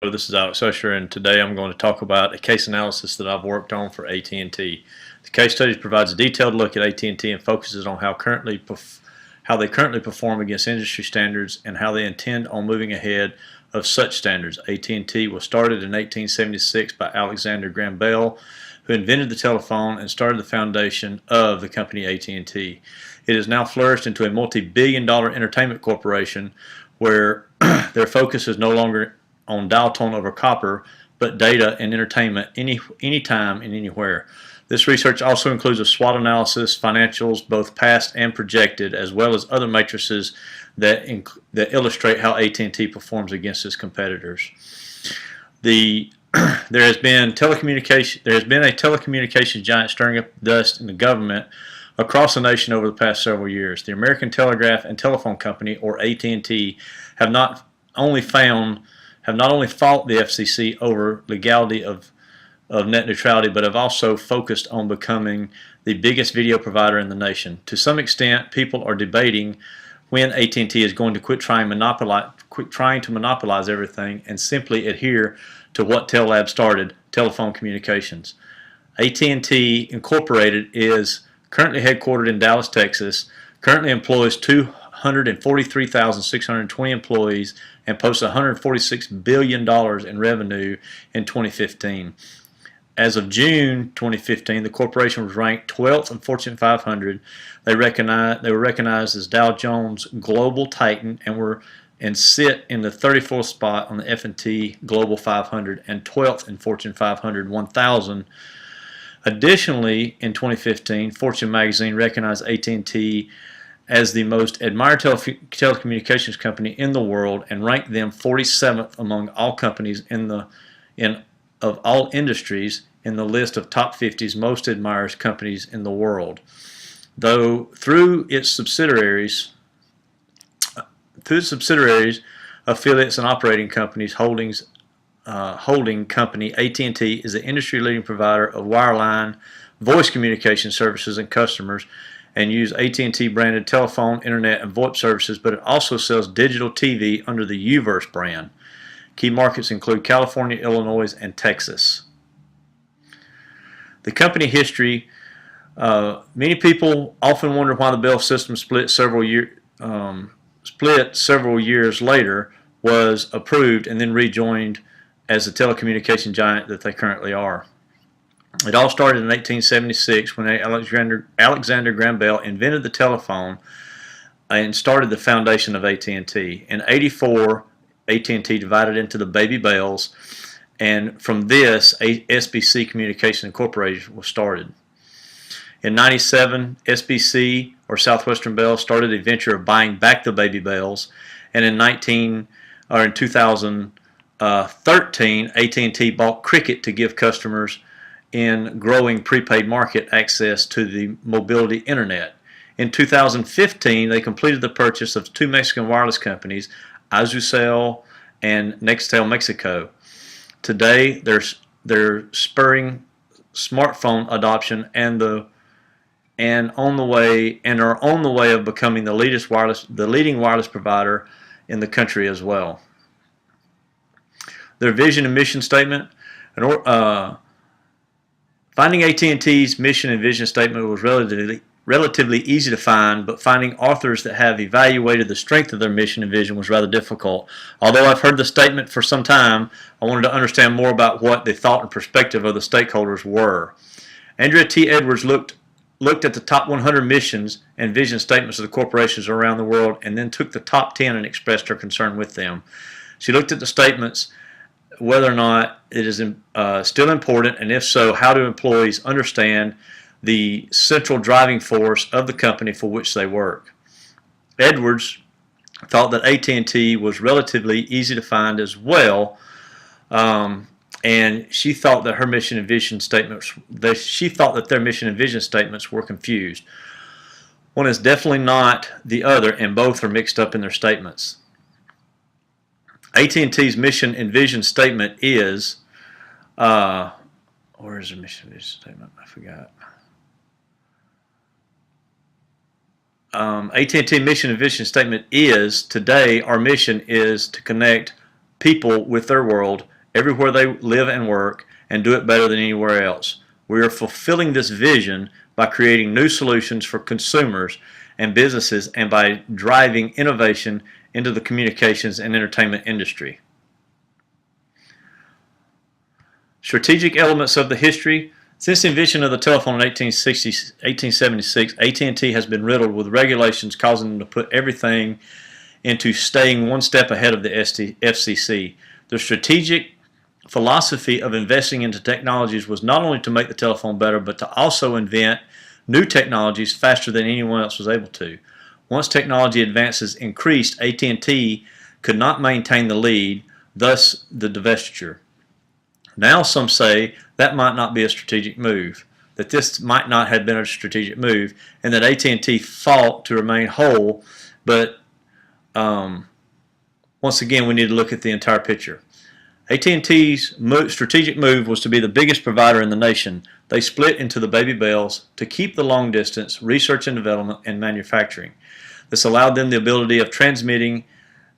Hello, this is Usher, and today I'm going to talk about a case analysis that I've worked on for AT&T. The case study provides a detailed look at AT&T and focuses on how they currently perform against industry standards and how they intend on moving ahead of such standards. AT&T was started in 1876 by Alexander Graham Bell, who invented the telephone and started the foundation of the company AT&T. It has now flourished into a multi-billion-dollar entertainment corporation where their focus is no longer on dial tone over copper, but data and entertainment anytime and anywhere. This research also includes a SWOT analysis, financials, both past and projected, as well as other matrices that illustrate how AT&T performs against its competitors. There has been a telecommunications giant stirring up dust in the government across the nation over the past several years. The American Telegraph and Telephone Company, or AT&T, have not only fought the FCC over legality of net neutrality, but have also focused on becoming the biggest video provider in the nation. To some extent, people are debating when AT&T is going to quit trying to monopolize everything and simply adhere to what Tellab started, telephone communications. AT&T Incorporated is currently headquartered in Dallas, Texas, currently employs 243,620 employees and posts $146 billion in revenue in 2015. As of June 2015, the corporation was ranked 12th in Fortune 500. They were recognized as Dow Jones Global Titan and sit in the 34th spot on the S&P Global 500 and 12th in Fortune 500 1000. Additionally, in 2015, Fortune magazine recognized AT&T as the most admired telecommunications company in the world and ranked them 47th among all companies of all industries in the list of top 50's most admired companies in the world. Though through its subsidiaries, affiliates, and operating companies, holding company AT&T is the industry-leading provider of wireline voice communication services and customers, and use AT&T branded telephone, internet, and VoIP services, but it also sells digital TV under the Uverse brand. Key markets include California, Illinois, and Texas. The company history. Many people often wonder why the Bell system split several years later, was approved, and then rejoined as the telecommunication giant that they currently are. It all started in 1876 when Alexander Graham Bell invented the telephone and started the foundation of AT&T. In 1984, AT&T divided into the Baby Bells, and from this, SBC Communications Incorporated was started. In 1997, SBC, or Southwestern Bell, started a venture of buying back the Baby Bells, and in 2013, AT&T bought Cricket to give customers in growing prepaid market access to the mobility internet. In 2015, they completed the purchase of two Mexican wireless companies, Azucel and Nextel Mexico. Today, they're spurring smartphone adoption and are on the way of becoming the leading wireless provider in the country as well. Their vision and mission statement. Finding AT&T's mission and vision statement was relatively easy to find, but finding authors that have evaluated the strength of their mission and vision was rather difficult. Although I've heard the statement for some time, I wanted to understand more about what the thought and perspective of the stakeholders were. Andrea T. Edwards looked at the top 100 missions and vision statements of the corporations around the world and then took the top 10 and expressed her concern with them. She looked at the statements, whether or not it is still important, and if so, how do employees understand the central driving force of the company for which they work. Edwards thought that AT&T was relatively easy to find as well, and she thought that their mission and vision statements were confused. One is definitely not the other, and both are mixed up in their statements. AT&T's mission and vision statement is, where is the mission and vision statement? I forgot. AT&T mission and vision statement is, today our mission is to connect people with their world everywhere they live and work and do it better than anywhere else. We are fulfilling this vision by creating new solutions for consumers and businesses and by driving innovation into the communications and entertainment industry. Strategic elements of the history. Since the invention of the telephone in 1876, AT&T has been riddled with regulations causing them to put everything into staying one step ahead of the FCC. The strategic philosophy of investing into technologies was not only to make the telephone better, but to also invent new technologies faster than anyone else was able to. Once technology advances increased, AT&T could not maintain the lead, thus the divestiture. Now some say that might not be a strategic move, that this might not have been a strategic move, and that AT&T fought to remain whole, but once again we need to look at the entire picture. AT&T's strategic move was to be the biggest provider in the nation. They split into the baby bells to keep the long distance, research and development, and manufacturing. This allowed them the ability of transmitting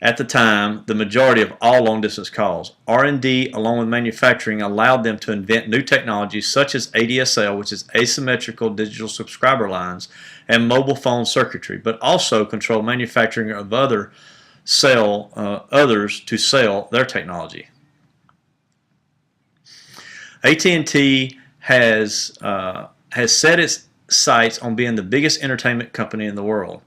at the time the majority of all long-distance calls. R&D along with manufacturing allowed them to invent new technologies such as ADSL, which is asymmetrical digital subscriber lines, and mobile phone circuitry, but also control manufacturing of others to sell their technology. AT&T has set its sights on being the biggest entertainment company in the world.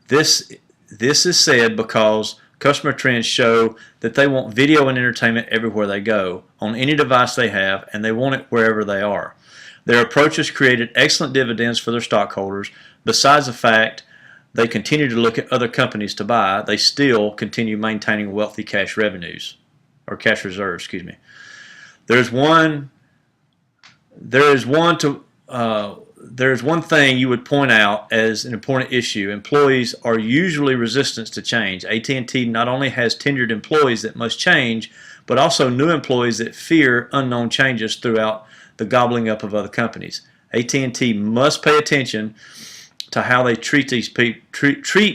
This is said because customer trends show that they want video and entertainment everywhere they go, on any device they have, and they want it wherever they are. Their approach has created excellent dividends for their stockholders. Besides the fact they continue to look at other companies to buy, they still continue maintaining wealthy cash revenues, or cash reserves, excuse me. There's one thing you would point out as an important issue. Employees are usually resistant to change. AT&T not only has tenured employees that must change, but also new employees that fear unknown changes throughout the gobbling up of other companies. AT&T must pay attention to how they treat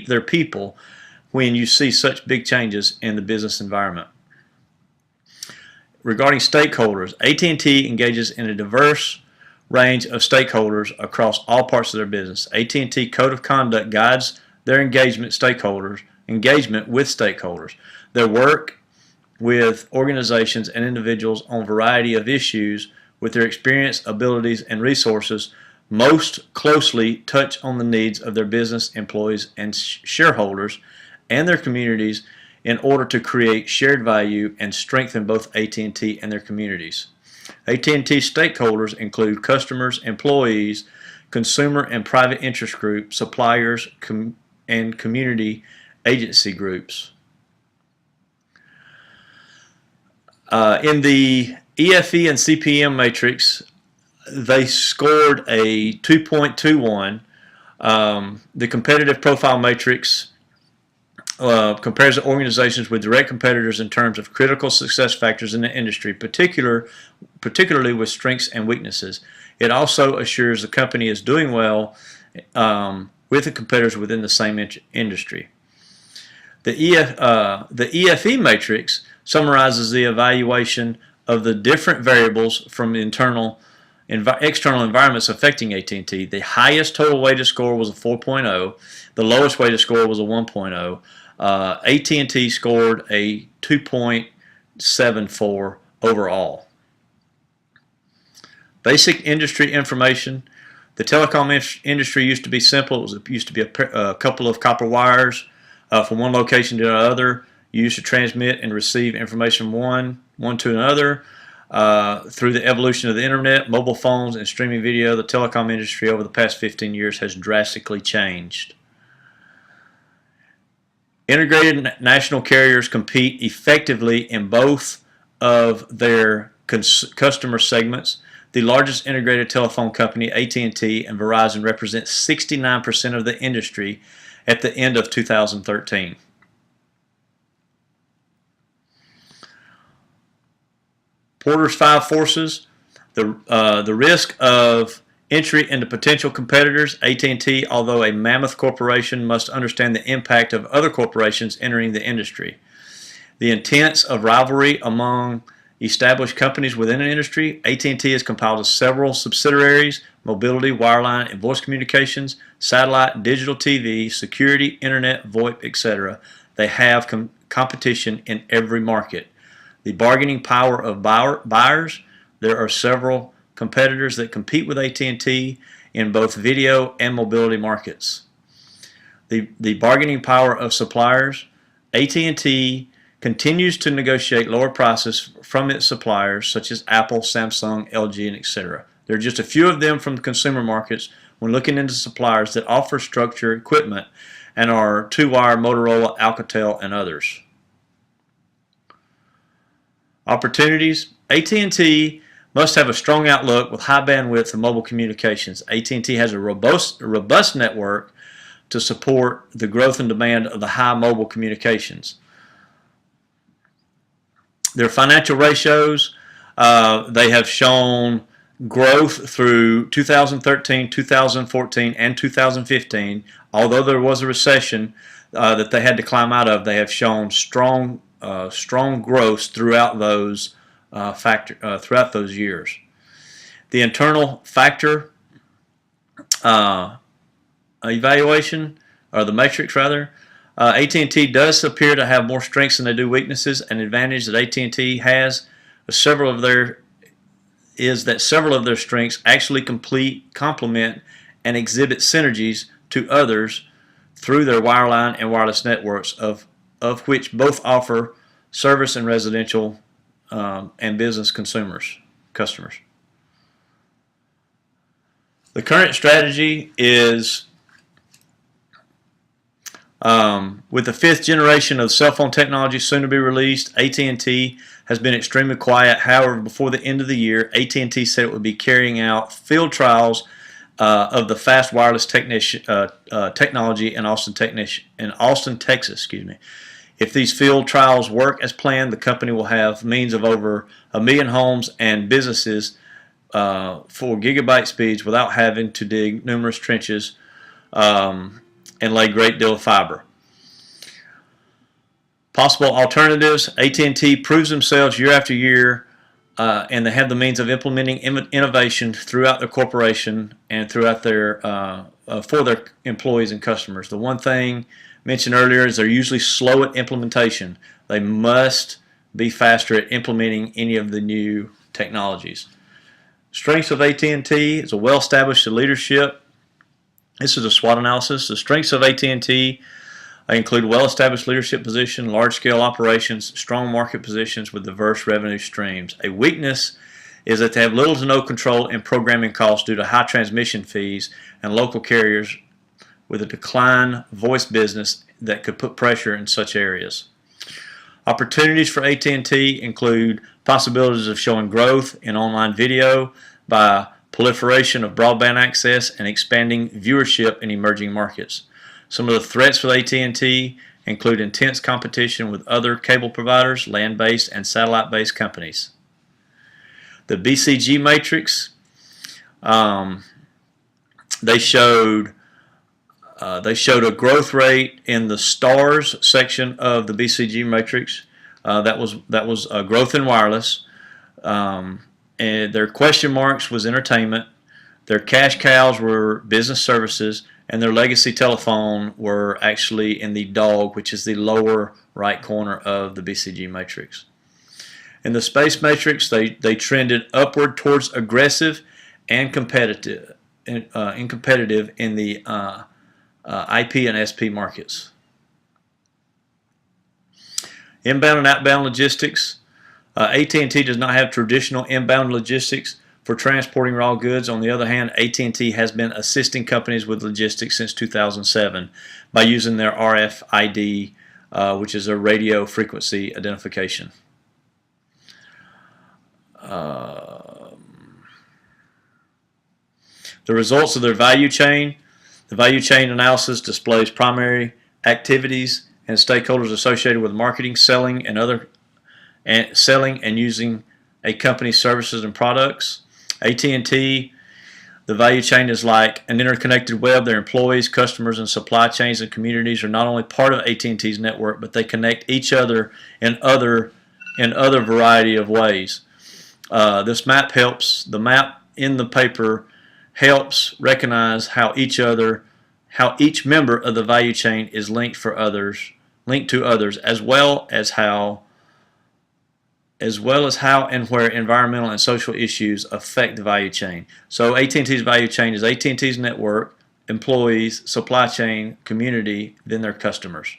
their people when you see such big changes in the business environment. Regarding stakeholders, AT&T engages in a diverse range of stakeholders across all parts of their business. AT&T Code of Conduct guides their engagement with stakeholders. Their work with organizations and individuals on a variety of issues with their experience, abilities, and resources most closely touch on the needs of their business employees and shareholders and their communities in order to create shared value and strengthen both AT&T and their communities. AT&T stakeholders include customers, employees, consumer and private interest groups, suppliers, and community agency groups. In the EFE and CPM matrix, they scored a 2.21. The competitive profile matrix compares the organizations with direct competitors in terms of critical success factors in the industry, particularly with strengths and weaknesses. It also assures the company is doing well with the competitors within the same industry. The EFE matrix summarizes the evaluation of the different variables from external environments affecting AT&T. The highest total weighted score was a 4.0. The lowest weighted score was a 1.0. AT&T scored a 2.74 overall. Basic industry information. The telecom industry used to be simple. It used to be a couple of copper wires from one location to another. You used to transmit and receive information from one to another. Through the evolution of the internet, mobile phones, and streaming video, the telecom industry over the past 15 years has drastically changed. Integrated national carriers compete effectively in both of their customer segments. The largest integrated telephone company, AT&T and Verizon, represent 69% of the industry at the end of 2013. Porter's 5 forces. The risk of entry into potential competitors. AT&T, although a mammoth corporation, must understand the impact of other corporations entering the industry. The intents of rivalry among established companies within an industry, AT&T is compiled of several subsidiaries: mobility, wireline, and voice communications, satellite, digital TV, security, internet, VoIP, etc. They have competition in every market. The bargaining power of buyers. There are several competitors that compete with AT&T in both video and mobility markets. The bargaining power of suppliers. AT&T continues to negotiate lower prices from its suppliers such as Apple, Samsung, LG, and etc. There are just a few of them from the consumer markets when looking into suppliers that offer structured equipment and are two-wire Motorola, Alcatel, and others. Opportunities. AT&T must have a strong outlook with high bandwidth and mobile communications. AT&T has a robust network to support the growth and demand of the high mobile communications. Their financial ratios, they have shown growth through 2013, 2014, and 2015. Although there was a recession that they had to climb out of, they have shown strong growth throughout those years. The internal factor evaluation, or the matrix rather, AT&T does appear to have more strengths than they do weaknesses. An advantage that AT&T has several of their strengths actually complement and exhibit synergies to others through their wireline and wireless networks, of which both offer service and residential and business customers. The current strategy is with the 5th generation of cell phone technology soon to be released. AT&T has been extremely quiet. However, before the end of the year, AT&T said it would be carrying out field trials of the fast wireless technology in Austin, Texas. If these field trials work as planned, the company will have means of over 1 million homes and businesses for gigabit speeds without having to dig numerous trenches and lay a great deal of fiber. Possible alternatives. AT&T proves themselves year after year, and they have the means of implementing innovation throughout their corporation and throughout their for their employees and customers. The one thing mentioned earlier is they're usually slow at implementation. They must be faster at implementing any of the new technologies. Strengths of AT&T is a well-established leadership. This is a SWOT analysis. The strengths of AT&T include well-established leadership position, large-scale operations, strong market positions with diverse revenue streams. A weakness is that they have little to no control in programming costs due to high transmission fees and local carriers with a decline voice business that could put pressure in such areas. Opportunities for AT&T include possibilities of showing growth in online video by proliferation of broadband access and expanding viewership in emerging markets. Some of the threats for AT&T include intense competition with other cable providers, land-based and satellite-based companies. The BCG matrix, they showed a growth rate in the stars section of the BCG matrix. That was growth in wireless. And their question marks was entertainment. Their cash cows were business services, and their legacy telephone were actually in the dog, which is the lower right corner of the BCG matrix. In the space matrix, they trended upward towards aggressive and competitive in the IP and SP markets. Inbound and outbound logistics. AT&T does not have traditional inbound logistics for transporting raw goods. On the other hand, AT&T has been assisting companies with logistics since 2007 by using their RFID, which is a radio frequency identification. The results of their value chain. The value chain analysis displays primary activities and stakeholders associated with marketing, selling, and using a company's services and products. AT&T, The value chain is like an interconnected web. Their employees, customers, and supply chains and communities are not only part of AT&T's network, but they connect each other in other variety of ways. This map helps. The map in the paper helps recognize how each member of the value chain is linked to others, as well as how and where environmental and social issues affect the value chain. So AT&T's value chain is AT&T's network, employees, supply chain, community, then their customers.